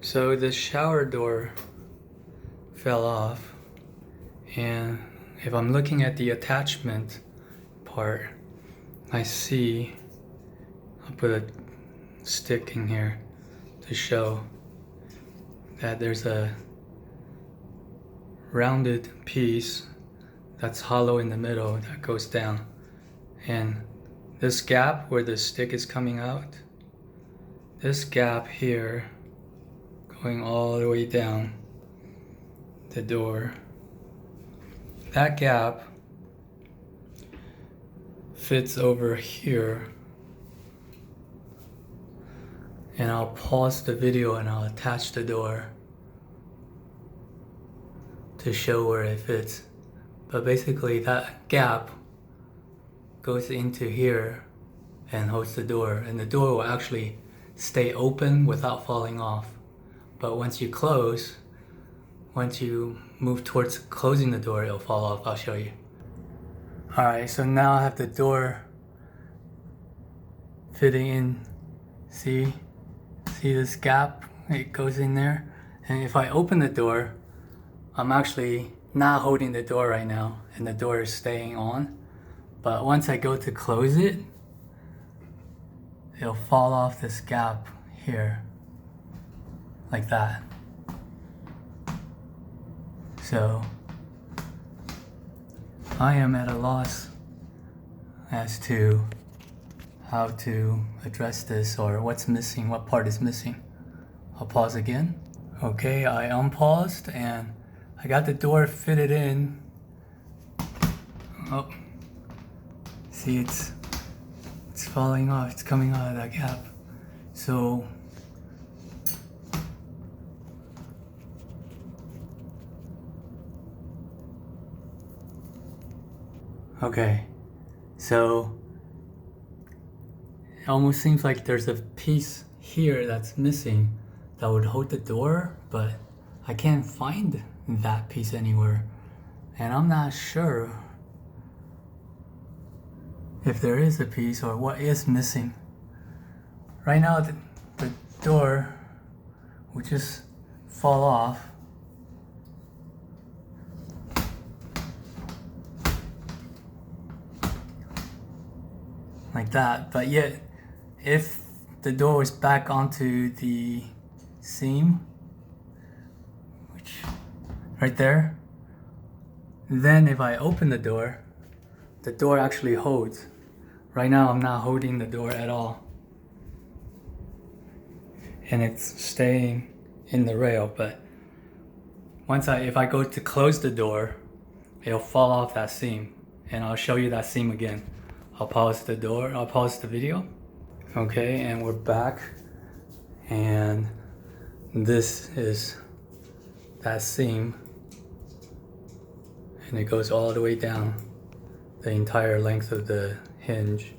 So the shower door fell off, and if I'm looking at the attachment part, I see, I'll put a stick in here to show that there's a rounded piece that's hollow in the middle that goes down, and this gap where the stick is coming out, this gap here going all the way down the door, that gap fits over here. And I'll pause the video and I'll attach the door to show where it fits. But basically that gap goes into here and holds the door, and the door will actually stay open without falling off. But once you move towards closing the door, it'll fall off. I'll show you. Alright, so now I have the door fitting in. See this gap? It goes in there. And if I open the door, I'm actually not holding the door right now, and the door is staying on. But once I go to close it, it'll fall off this gap here, like that. So I am at a loss as to how to address this, or what's missing, what part is missing. I'll pause again. Okay, I unpaused and I got the door fitted in. Oh, see, it's falling off, it's coming out of that gap. So okay, so it almost seems like there's a piece here that's missing that would hold the door, but I can't find that piece anywhere. And I'm not sure if there is a piece or what is missing. Right now the door will just fall off. Like that, but yet if the door is back onto the seam, which right there, then if I open the door actually holds. Right now I'm not holding the door at all, and it's staying in the rail. But if I go to close the door, it'll fall off that seam, and I'll show you that seam again. I'll pause the video. Okay, and we're back, and this is that seam, and it goes all the way down the entire length of the hinge,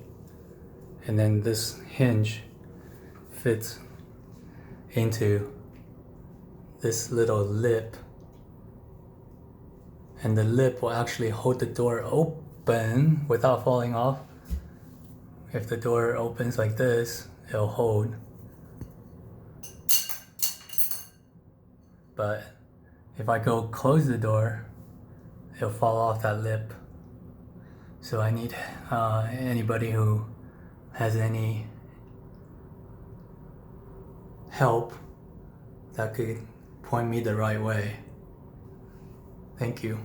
and then this hinge fits into this little lip, and the lip will actually hold the door open without falling off. If the door opens like this, it'll hold. But if I go close the door, it'll fall off that lip. So I need anybody who has any help that could point me the right way. Thank you.